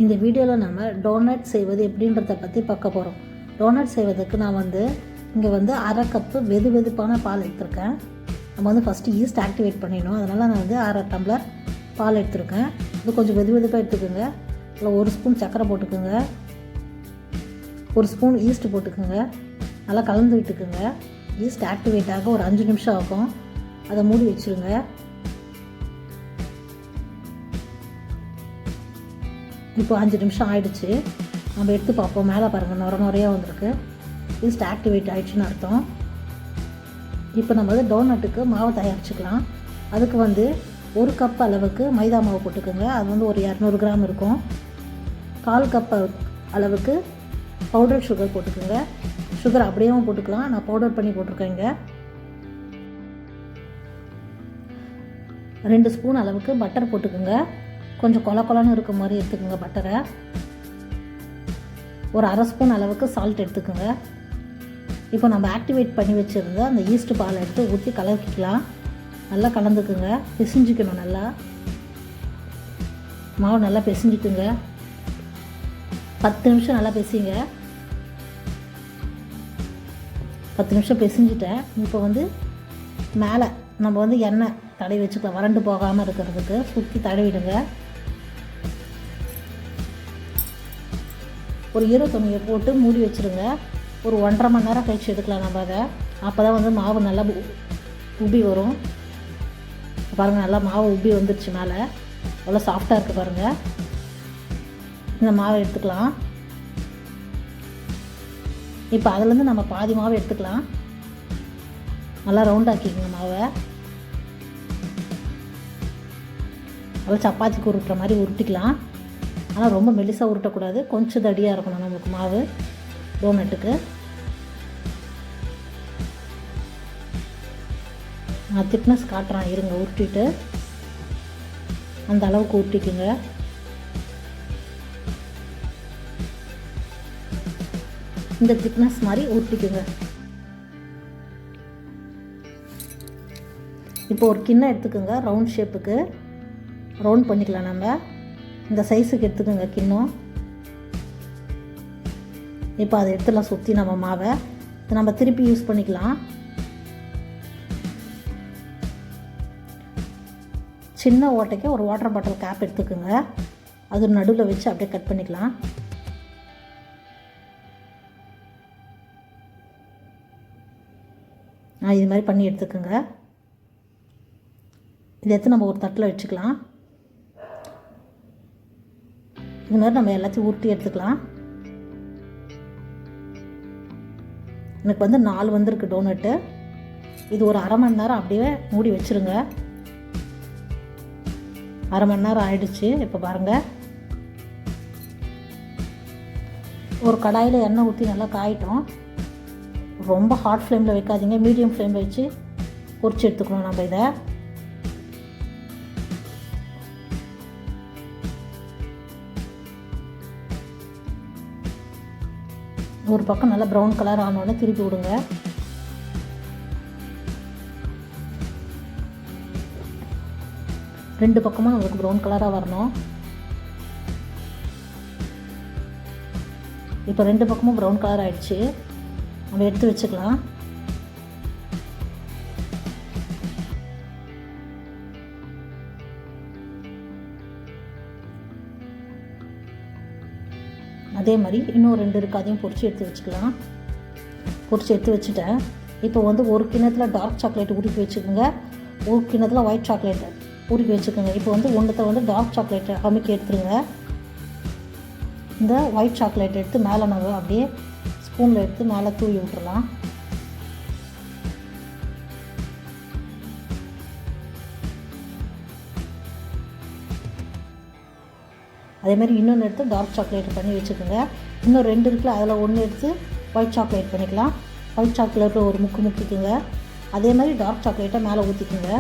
இந்த வீடியோவில் நம்ம டோனட் செய்வது எப்படின்றத பற்றி பார்க்க போகிறோம். டோனட் செய்வதற்கு நான் இங்கே அரை கப்பு வெதுவெதுப்பான பால் எடுத்திருக்கேன். நம்ம ஃபஸ்ட்டு ஈஸ்ட் ஆக்டிவேட் பண்ணிடணும். அதனால் நான் அரை டம்ளர் பால் எடுத்திருக்கேன். இது கொஞ்சம் வெதுவெதுப்பாக எடுத்துக்கோங்க. அதில் 1 ஸ்பூன் சர்க்கரை போட்டுக்கோங்க, 1 ஸ்பூன் ஈஸ்ட் போட்டுக்கோங்க. நல்லா கலந்து விட்டுக்குங்க. ஈஸ்ட் ஆக்டிவேட் ஆக ஒரு 5 நிமிஷம் ஆகும். அதை மூடி வச்சுருங்க. இப்போ 5 நிமிஷம் ஆகிடுச்சு. நம்ம எடுத்து பார்ப்போம். மேலே பாருங்கள், நுரையாக வந்திருக்கு. ஈஸ்ட் ஆக்டிவேட் ஆகிடுச்சின்னு அர்த்தம். இப்போ நம்ம டோனட்டுக்கு மாவு தயாரிச்சுக்கலாம். அதுக்கு 1 கப் அளவுக்கு மைதா மாவு போட்டுக்கோங்க. அது ஒரு 200 கிராம் இருக்கும். 1/4 கப் அளவுக்கு பவுடர் சுகர் போட்டுக்கோங்க. சுகர் அப்படியேவும் போட்டுக்கலாம், நான் பவுடர் பண்ணி போட்டிருக்கேங்க. 2 ஸ்பூன் அளவுக்கு பட்டர் போட்டுக்கோங்க. கொஞ்சம் கொலன்னு இருக்க மாதிரி எடுத்துக்கோங்க பட்டரை. ஒரு அரை ஸ்பூன் அளவுக்கு சால்ட் எடுத்துக்கோங்க. இப்போ நம்ம ஆக்டிவேட் பண்ணி வச்சுருந்த அந்த ஈஸ்ட் பாலை எடுத்து ஊற்றி கலக்கிக்கலாம். நல்லா கலந்துக்குங்க, பிசைஞ்சிக்கணும். நல்லா மாவு நல்லா பிசைஞ்சிக்குங்க. 10 நிமிஷம் நல்லா பிசைங்க. 10 நிமிஷம் பிசைஞ்சிட்டேன். இப்போ மேலே நம்ம எண்ணெய் தடவி வச்சுக்கலாம். வறண்டு போகாமல் இருக்கிறதுக்கு சுற்றி தடவிடுங்க. ஒரு ஈரத்துணியை போட்டு மூடி வச்சுருங்க. ஒரு 1.5 மணி நேரம் கழிச்சு எடுக்கலாம் நம்ம அதை. அப்போ தான் மாவு நல்லா உப்பி வரும். பாருங்கள், நல்லா மாவு உப்பி வந்துடுச்சு. மேலே அவ்வளோ சாஃப்டாக இருக்குது பாருங்கள். இந்த மாவை எடுத்துக்கலாம். இப்போ அதுலேருந்து நம்ம பாதி மாவு எடுத்துக்கலாம். நல்லா ரவுண்டாக்கிக்கோங்க மாவை. நல்லா சப்பாத்திக்கு உருட்டுற மாதிரி உருட்டிக்கலாம். ஆனால் ரொம்ப மெலிசாக உருட்டக்கூடாது, கொஞ்சம் தடியாக இருக்கணும் நமக்கு மாவு டோனட்டுக்கு. நான் திக்னஸ் காட்டுறேன், இருங்க. உருட்டிட்டு அந்த அளவுக்கு உருட்டிக்குங்க. இந்த திக்னஸ் மாதிரி உருட்டிக்குங்க. இப்போ ஒரு கிண்ணம் எடுத்துக்கோங்க. ரவுண்ட் ஷேப்புக்கு ரவுண்ட் பண்ணிக்கலாம். நம்ம இந்த சைஸுக்கு எடுத்துக்கோங்க கிண்ணம். இப்போ அதை எடுத்துலாம் சுற்றி நம்ம மாவை நம்ம திருப்பி யூஸ் பண்ணிக்கலாம். சின்ன ஓட்டைக்கு ஒரு வாட்டர் பாட்டில் கேப் எடுத்துக்கோங்க. அது நடுவில் வச்சு அப்படியே கட் பண்ணிக்கலாம். இது மாதிரி பண்ணி எடுத்துக்கோங்க. இதை எடுத்து நம்ம ஒரு தட்டில் வச்சுக்கலாம். இது மாதிரி நம்ம எல்லாத்தையும் உருட்டி எடுத்துக்கலாம். எனக்கு 4 வந்திருக்கு டோனட்டு. இது ஒரு அரை மணி நேரம் அப்படியே மூடி வச்சுருங்க. அரை மணி நேரம் ஆயிடுச்சு. இப்போ பாருங்கள், ஒரு கடாயில் எண்ணெய் ஊற்றி நல்லா காயிட்டோம். ரொம்ப ஹாட் ஃப்ளேமில் வைக்காதீங்க, மீடியம் ஃப்ளேமில் வச்சு பொரிச்சு எடுத்துக்கணும் நம்ம இதை. ஒரு பக்கம் நல்லா ப்ரௌன் கலர் ஆனோடனே திருப்பி விடுங்க. ரெண்டு பக்கமும் நம்மளுக்கு ப்ரௌன் கலராக வரணும். இப்போ 2 பக்கமும் ப்ரௌன் கலர் ஆகிடுச்சு. நம்ம எடுத்து வச்சுக்கலாம். அதே மாதிரி இன்னும் 2 இருக்குது, அதையும் பொரிச்சு எடுத்து வச்சுக்கலாம். பொரிச்சு எடுத்து வச்சுட்டேன். இப்போ ஒரு கிண்ணத்தில் டார்க் சாக்லேட் உருக்கி வச்சுக்கோங்க. ஒரு கிண்ணத்தில் ஒயிட் சாக்லேட் உருக்கி வச்சுக்கோங்க. இப்போ ஒன்றத்தை டார்க் சாக்லேட்டை அமுக்கி எடுத்துருங்க. இந்த ஒயிட் சாக்லேட் எடுத்து மேலே நம்ம அப்படியே ஸ்பூனில் எடுத்து மேலே தூவி விட்டுறலாம். அதேமாதிரி இன்னொன்று எடுத்து டார்க் சாக்லேட் பண்ணி வச்சுக்கோங்க. இன்னும் 2 இருக்குல்ல, அதில் 1 எடுத்து ஒயிட் சாக்லேட் பண்ணிக்கலாம். ஒயிட் சாக்லேட்டில் ஒரு முக்கு முக்கிக்குங்க. அதே மாதிரி டார்க் சாக்லேட்டை மேலே ஊற்றிக்குங்க.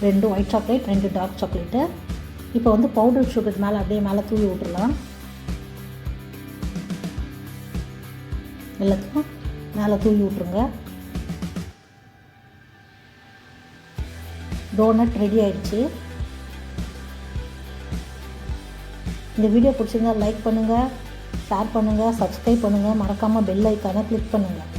ரெண்டு ஒயிட் சாக்லேட், 2 டார்க் சாக்லேட்டு. இப்போ பவுடர் சுகர் மேலே அப்படியே மேலே தூவி விட்டுடலாம். எல்லாத்தையும் மேலே தூவி விட்ருங்க. டோனட் ரெடி ஆகிடுச்சு. இந்த வீடியோ பிடிச்சிருந்தா லைக் பண்ணுங்கள், ஷேர் பண்ணுங்கள், சப்ஸ்கிரைப் பண்ணுங்கள், மறக்காமல் பெல் ஐக்கானை கிளிக் பண்ணுங்கள்.